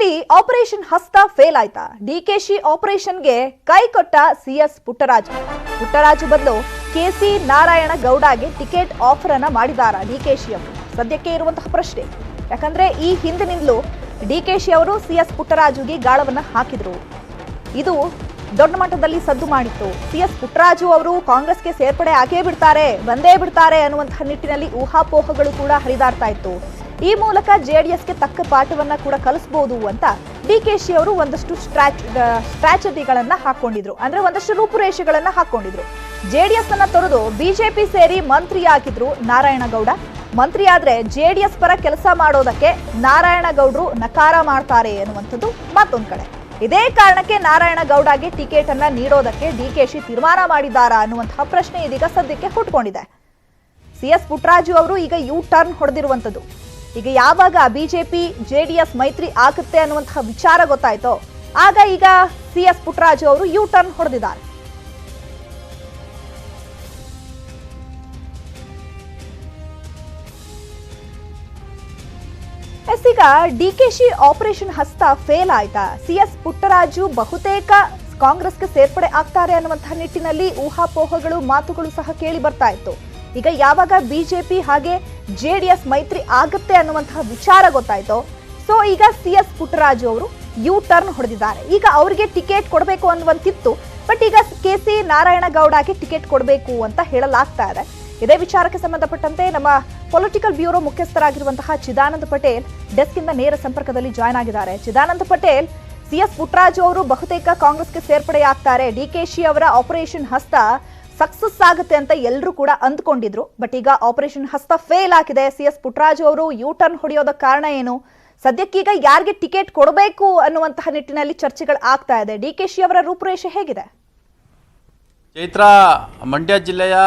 ಇಲ್ಲಿ ಆಪರೇಷನ್ ಹಸ್ತ ಫೇಲ್ ಆಯ್ತಾ? ಡಿಕೆಶಿ ಆಪರೇಷನ್ಗೆ ಕೈ ಕೊಟ್ಟ ಸಿಎಸ್ ಪುಟ್ಟರಾಜು ಬದಲು ಕೆಸಿ ನಾರಾಯಣ ಗೌಡಗೆ ಟಿಕೆಟ್ ಆಫರ್ ಅನ್ನ ಮಾಡಿದಾರ ಡಿಕೆಶಿ ಅವರು? ಸದ್ಯಕ್ಕೆ ಇರುವಂತಹ ಪ್ರಶ್ನೆ. ಯಾಕಂದ್ರೆ ಈ ಹಿಂದಿನಿಂದಲೂ ಡಿಕೆಶಿ ಅವರು ಸಿಎಸ್ ಪುಟ್ಟರಾಜುಗೆ ಗಾಳವನ್ನ ಹಾಕಿದ್ರು. ಇದು ದೊಡ್ಡ ಮಟ್ಟದಲ್ಲಿ ಸದ್ದು ಮಾಡಿತ್ತು. ಸಿಎಸ್ ಪುಟ್ಟರಾಜು ಅವರು ಕಾಂಗ್ರೆಸ್ಗೆ ಸೇರ್ಪಡೆ ಬಂದೇ ಬಿಡ್ತಾರೆ ಅನ್ನುವಂತಹ ನಿಟ್ಟಿನಲ್ಲಿ ಊಹಾಪೋಹಗಳು ಕೂಡ ಹರಿದಾಡ್ತಾ ಇತ್ತು. ಈ ಮೂಲಕ ಜೆಡಿಎಸ್ಗೆ ತಕ್ಕ ಪಾಠವನ್ನ ಕೂಡ ಕಲಿಸಬಹುದು ಅಂತ ಡಿಕೆಶಿ ಅವರು ಒಂದಷ್ಟು ಸ್ಟ್ರಾಟಜಿಗಳನ್ನ ಹಾಕೊಂಡಿದ್ರು. ಅಂದ್ರೆ ಒಂದಷ್ಟು ರೂಪುರೇಷೆಗಳನ್ನ ಹಾಕೊಂಡಿದ್ರು. ಜೆಡಿಎಸ್ ಅನ್ನ ತೊರೆದು ಬಿಜೆಪಿ ಸೇರಿ ಮಂತ್ರಿಯಾಗಿದ್ರು ನಾರಾಯಣಗೌಡ. ಮಂತ್ರಿ ಆದ್ರೆ ಜೆಡಿಎಸ್ ಪರ ಕೆಲಸ ಮಾಡೋದಕ್ಕೆ ನಾರಾಯಣಗೌಡರು ನಕಾರ ಮಾಡ್ತಾರೆ ಅನ್ನುವಂಥದ್ದು ಮತ್ತೊಂದ್ ಕಡೆ. ಇದೇ ಕಾರಣಕ್ಕೆ ನಾರಾಯಣಗೌಡಗೆ ಟಿಕೆಟ್ ಅನ್ನ ನೀಡೋದಕ್ಕೆ ಡಿಕೆಶಿ ತೀರ್ಮಾನ ಮಾಡಿದ್ದಾರಾ ಅನ್ನುವಂತಹ ಪ್ರಶ್ನೆ ಇದೀಗ ಸದ್ಯಕ್ಕೆ ಹುಟ್ಕೊಂಡಿದೆ. ಸಿಎಸ್ ಪುಟ್ಟರಾಜು ಅವರು ಈಗ ಯು ಟರ್ನ್ ಹೊಡೆದಿರುವಂತದ್ದು. ಈಗ ಯಾವಾಗ ಬಿಜೆಪಿ ಜೆಡಿಎಸ್ ಮೈತ್ರಿ ಆಗುತ್ತೆ ಅನ್ನುವಂತಹ ವಿಚಾರ ಗೊತ್ತಾಯ್ತೋ ಆಗ ಈಗ ಸಿಎಸ್ ಪುಟ್ಟರಾಜು ಅವರು ಯು ಟರ್ನ್ ಹೊಡೆದಿದ್ದಾರೆ. ಈಗ ಡಿಕೆಶಿ ಆಪರೇಷನ್ ಹಸ್ತ ಫೇಲ್ ಆಯ್ತಾ? ಸಿಎಸ್ ಪುಟ್ಟರಾಜು ಬಹುತೇಕ ಕಾಂಗ್ರೆಸ್ಗೆ ಸೇರ್ಪಡೆ ಆಗ್ತಾರೆ ಅನ್ನುವಂತಹ ನಿಟ್ಟಿನಲ್ಲಿ ಊಹಾಪೋಹಗಳು ಮಾತುಗಳು ಸಹ ಕೇಳಿ ಬರ್ತಾ ಇತ್ತು. ಈಗ ಯಾವಾಗ ಬಿಜೆಪಿ ಹಾಗೆ ಜೆಡಿಎಸ್ ಮೈತ್ರಿ ಆಗುತ್ತೆ ಅನ್ನುವಂತಹ ವಿಚಾರ ಗೊತ್ತಾಯ್ತೋ ಸೊ ಈಗ ಸಿಎಸ್ ಪುಟ್ಟರಾಜು ಅವರು ಯು ಟರ್ನ್ ಹೊಡೆದಿದ್ದಾರೆ. ಈಗ ಅವರಿಗೆ ಟಿಕೆಟ್ ಕೊಡಬೇಕು ಅನ್ನುವಂತಿತ್ತು. ಬಟ್ ಈಗ ಕೆಸಿ ನಾರಾಯಣಗೌಡಗೆ ಟಿಕೆಟ್ ಕೊಡಬೇಕು ಅಂತ ಹೇಳಲಾಗ್ತಾ ಇದೆ. ಇದೇ ವಿಚಾರಕ್ಕೆ ಸಂಬಂಧಪಟ್ಟಂತೆ ನಮ್ಮ ಪೊಲಿಟಿಕಲ್ ಬ್ಯೂರೋ ಮುಖ್ಯಸ್ಥರಾಗಿರುವಂತಹ ಚಿದಾನಂದ ಪಟೇಲ್ ಡೆಸ್ಕ್ ಇಂದ ನೇರ ಸಂಪರ್ಕದಲ್ಲಿ ಜಾಯ್ನ್ ಆಗಿದ್ದಾರೆ. ಚಿದಾನಂದ ಪಟೇಲ್, ಸಿಎಸ್ ಪುಟ್ಟರಾಜು ಅವರು ಬಹುತೇಕ ಕಾಂಗ್ರೆಸ್ಗೆ ಸೇರ್ಪಡೆಯಾಗ್ತಾರೆ, ಡಿಕೆಶಿ ಅವರ ಆಪರೇಷನ್ ಹಸ್ತ ಸಕ್ಸಸ್ ಆಗುತ್ತೆ ಅಂತ ಎಲ್ಲರೂ ಕೂಡ ಅಂದ್ಕೊಂಡಿದ್ರು. ಬಟ್ ಈಗ ಆಪರೇಷನ್ ಹಸ್ತ ಫೇಲ್ ಆಗಿದೆ. ಸಿಎಸ್ ಪುಟ್ಟರಾಜು ಅವರು ಯು ಟರ್ನ್ ಹೊಡೆಯೋದಕ್ಕೆ ಕಾರಣ ಏನು? ಸದ್ಯಕ್ಕೀಗ ಯಾರಿಗೆ ಟಿಕೆಟ್ ಕೊಡಬೇಕು ಅನ್ನುವಂತಹ ನಿಟ್ಟಿನಲ್ಲಿ ಚರ್ಚೆಗಳು ಆಗ್ತಾ ಇದೆ. ಡಿಕೆಶಿ ಅವರ ರೂಪುರೇಷೆ ಹೇಗಿದೆ? ಚೈತ್ರ, ಮಂಡ್ಯ ಜಿಲ್ಲೆಯ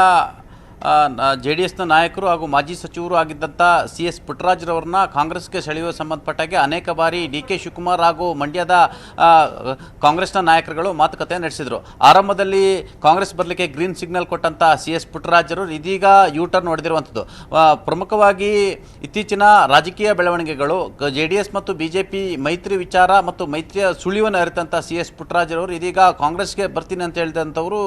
ಜೆಡಿಎಸ್ನ ನಾಯಕರು ಹಾಗೂ ಮಾಜಿ ಸಚಿವರು ಆಗಿದ್ದಂಥ ಸಿಎಸ್ ಪುಟ್ಟರಾಜುರವ್ರನ್ನ ಕಾಂಗ್ರೆಸ್ಗೆ ಸೆಳೆಯುವ ಸಂಬಂಧಪಟ್ಟಾಗೆ ಅನೇಕ ಬಾರಿ ಡಿ ಕೆ ಶಿವಕುಮಾರ್ ಹಾಗೂ ಮಂಡ್ಯದ ಕಾಂಗ್ರೆಸ್ನ ನಾಯಕರುಗಳು ಮಾತುಕತೆ ನಡೆಸಿದರು. ಆರಂಭದಲ್ಲಿ ಕಾಂಗ್ರೆಸ್ ಬರಲಿಕ್ಕೆ ಗ್ರೀನ್ ಸಿಗ್ನಲ್ ಕೊಟ್ಟಂಥ ಸಿಎಸ್ ಪುಟ್ಟರಾಜರು ಇದೀಗ ಯು ಟರ್ನ್ ಹೊಡೆದಿರುವಂಥದ್ದು. ಪ್ರಮುಖವಾಗಿ ಇತ್ತೀಚಿನ ರಾಜಕೀಯ ಬೆಳವಣಿಗೆಗಳು ಜೆಡಿಎಸ್ ಮತ್ತು ಬಿಜೆಪಿ ಮೈತ್ರಿ ವಿಚಾರ ಮತ್ತು ಮೈತ್ರಿಯ ಸುಳಿವನ್ನು ಅರಿತಂಥ ಸಿಎಸ್ ಪುಟ್ಟರಾಜರವರು ಇದೀಗ ಕಾಂಗ್ರೆಸ್ಗೆ ಬರ್ತೀನಿ ಅಂತ ಹೇಳಿದಂಥವರು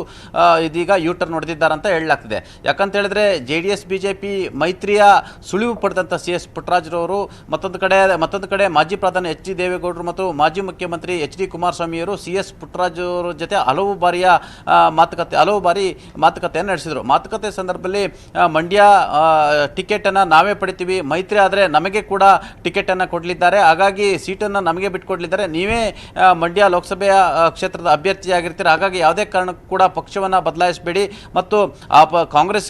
ಇದೀಗ ಯು ಟರ್ನ್ ಹೊಡೆದಿದ್ದಾರೆ ಅಂತ ಹೇಳಲಾಗ್ತಿದೆ. ಯಾಕಂತ ಹೇಳಿದ್ರೆ ಜೆಡಿಎಸ್ ಬಿಜೆಪಿ ಮೈತ್ರಿಯ ಸುಳಿವು ಪಡೆದಂಥ ಸಿಎಸ್ ಪುಟ್ಟರಾಜುರವರು ಮತ್ತೊಂದು ಕಡೆ ಮಾಜಿ ಪ್ರಧಾನಿ ಎಚ್ ಡಿ ದೇವೇಗೌಡರು ಮತ್ತು ಮಾಜಿ ಮುಖ್ಯಮಂತ್ರಿ ಎಚ್ ಡಿ ಕುಮಾರಸ್ವಾಮಿಯವರು ಸಿಎಸ್ ಪುಟ್ಟರಾಜುರವರ ಜೊತೆ ಹಲವು ಬಾರಿ ಮಾತುಕತೆಯನ್ನು ನಡೆಸಿದರು. ಮಾತುಕತೆ ಸಂದರ್ಭದಲ್ಲಿ ಮಂಡ್ಯ ಟಿಕೆಟನ್ನು ನಾವೇ ಪಡಿತೀವಿ, ಮೈತ್ರಿ ಆದರೆ ನಮಗೆ ಕೂಡ ಟಿಕೆಟನ್ನು ಕೊಡಲಿದ್ದಾರೆ, ಹಾಗಾಗಿ ಸೀಟನ್ನು ನಮಗೆ ಬಿಟ್ಟುಕೊಡಲಿದ್ದಾರೆ, ನೀವೇ ಮಂಡ್ಯ ಲೋಕಸಭೆಯ ಕ್ಷೇತ್ರದ ಅಭ್ಯರ್ಥಿಯಾಗಿರ್ತೀರ, ಹಾಗಾಗಿ ಯಾವುದೇ ಕಾರಣಕ್ಕೂ ಕೂಡ ಪಕ್ಷವನ್ನು ಬದಲಾಯಿಸಬೇಡಿ ಮತ್ತು ಕಾಂಗ್ರೆಸ್ಗೆ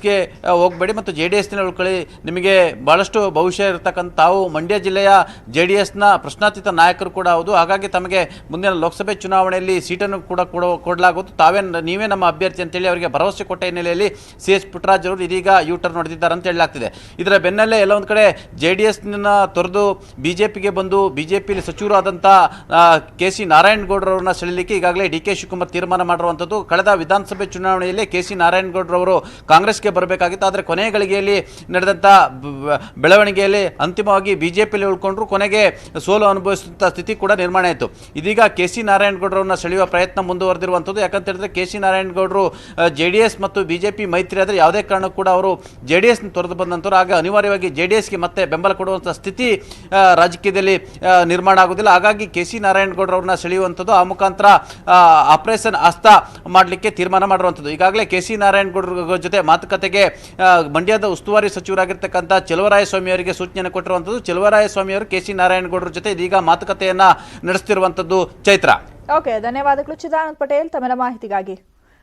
ಹೋಗಬೇಡಿ ಮತ್ತು ಜೆಡಿಎಸ್ನಲ್ಲಿ ಉಳ್ಕೊಳ್ಳಿ, ನಿಮಗೆ ಬಹಳಷ್ಟು ಭವಿಷ್ಯ ಇರತಕ್ಕಂಥ ತಾವು ಮಂಡ್ಯ ಜಿಲ್ಲೆಯ ಜೆಡಿಎಸ್ನ ಪ್ರಶ್ನಾತೀತ ನಾಯಕರು ಕೂಡ ಹೌದು, ಹಾಗಾಗಿ ತಮಗೆ ಮುಂದಿನ ಲೋಕಸಭೆ ಚುನಾವಣೆಯಲ್ಲಿ ಸೀಟನ್ನು ಕೂಡ ಕೊಡಲಾಗುವುದು, ನೀವೇ ನಮ್ಮ ಅಭ್ಯರ್ಥಿ ಅಂತೇಳಿ ಅವರಿಗೆ ಭರವಸೆ ಕೊಟ್ಟ ಹಿನ್ನೆಲೆಯಲ್ಲಿ ಸಿಎಸ್ ಪುಟ್ಟರಾಜು ಅವರು ಇದೀಗ ಯು ಟರ್ನ್ ಹೊಡೆದಿದ್ದಾರೆ ಅಂತ ಹೇಳಲಾಗ್ತಿದೆ. ಇದರ ಬೆನ್ನಲ್ಲೇ ಎಲ್ಲ ಒಂದು ಕಡೆ ಜೆಡಿಎಸ್ನ ತೊರೆದು ಬಿಜೆಪಿಗೆ ಬಂದು ಬಿಜೆಪಿಯಲ್ಲಿ ಸಚಿವರು ಆದಂಥ ಕೆಸಿ ನಾರಾಯಣಗೌಡರವ್ರನ್ನ ಸೆಳೆಯಲಿಕ್ಕೆ ಈಗಾಗಲೇ ಡಿ ಕೆ ಶಿವಕುಮಾರ್ ತೀರ್ಮಾನ ಮಾಡಿರುವಂಥದ್ದು. ಕಳೆದ ವಿಧಾನಸಭೆ ಚುನಾವಣೆಯಲ್ಲಿ ಕೆಸಿ ನಾರಾಯಣಗೌಡರವರು ಕಾಂಗ್ರೆಸ್ಗೆ ಬರಬೇಕಾಗಿತ್ತು, ಆದರೆ ಕೊನೆಯ ಗಳಿಗೆಯಲ್ಲಿ ನಡೆದಂಥ ಬೆಳವಣಿಗೆಯಲ್ಲಿ ಅಂತಿಮವಾಗಿ ಬಿಜೆಪಿಯಲ್ಲಿ ಉಳ್ಕೊಂಡ್ರು, ಕೊನೆಗೆ ಸೋಲು ಅನುಭವಿಸುವಂಥ ಸ್ಥಿತಿ ಕೂಡ ನಿರ್ಮಾಣ ಆಯಿತು. ಇದೀಗ ಕೆಸಿ ನಾರಾಯಣಗೌಡರನ್ನ ಸೆಳೆಯುವ ಪ್ರಯತ್ನ ಮುಂದುವರೆದಿರುವಂಥದ್ದು. ಯಾಕಂತ ಹೇಳಿದ್ರೆ ಕೆಸಿ ನಾರಾಯಣಗೌಡರು ಜೆಡಿಎಸ್ ಮತ್ತು ಬಿಜೆಪಿ ಮೈತ್ರಿ ಆದರೆ ಯಾವುದೇ ಕಾರಣಕ್ಕೂ ಕೂಡ ಅವರು ಜೆಡಿಎಸ್ನ ತೊರೆದು ಬಂದಂಥವ್ರು, ಆಗ ಅನಿವಾರ್ಯವಾಗಿ ಜೆಡಿಎಸ್ಗೆ ಮತ್ತೆ ಬೆಂಬಲ ಕೊಡುವಂಥ ಸ್ಥಿತಿ ರಾಜಕೀಯದಲ್ಲಿ ನಿರ್ಮಾಣ ಆಗುವುದಿಲ್ಲ. ಹಾಗಾಗಿ ಕೆಸಿ ನಾರಾಯಣಗೌಡರವ್ರನ್ನ ಸೆಳೆಯುವಂಥದ್ದು, ಆ ಮುಖಾಂತರ ಆಪರೇಷನ್ ಹಸ್ತ ಮಾಡಲಿಕ್ಕೆ ತೀರ್ಮಾನ ಮಾಡಿರುವಂಥದ್ದು. ಈಗಾಗಲೇ ಕೆಸಿ ನಾರಾಯಣಗೌಡರ ಜೊತೆ ಮಾತುಕತೆಗೆ ಮಂಡ್ಯದ ಉಸ್ತುವಾರಿ ಸಚಿವರಾಗಿರ್ತಕ್ಕಂಥ ಚೆಲುವರಾಯಸ್ವಾಮಿ ಅವರಿಗೆ ಸೂಚನೆ ಕೊಟ್ಟಿರುವಂಥದ್ದು. ಚೆಲುವರಾಯಸ್ವಾಮಿ ಅವರು ಕೆಸಿ ನಾರಾಯಣಗೌಡರ ಜೊತೆ ಇದೀಗ ಮಾತುಕತೆಯನ್ನ ನಡೆಸುತ್ತಿರುವಂಥದ್ದು. ಚೈತ್ರ, ಓಕೆ, ಧನ್ಯವಾದಗಳು ಚಿದಾನಂದ ಪಟೇಲ್ ತಮ್ಮ ಮಾಹಿತಿಗಾಗಿ.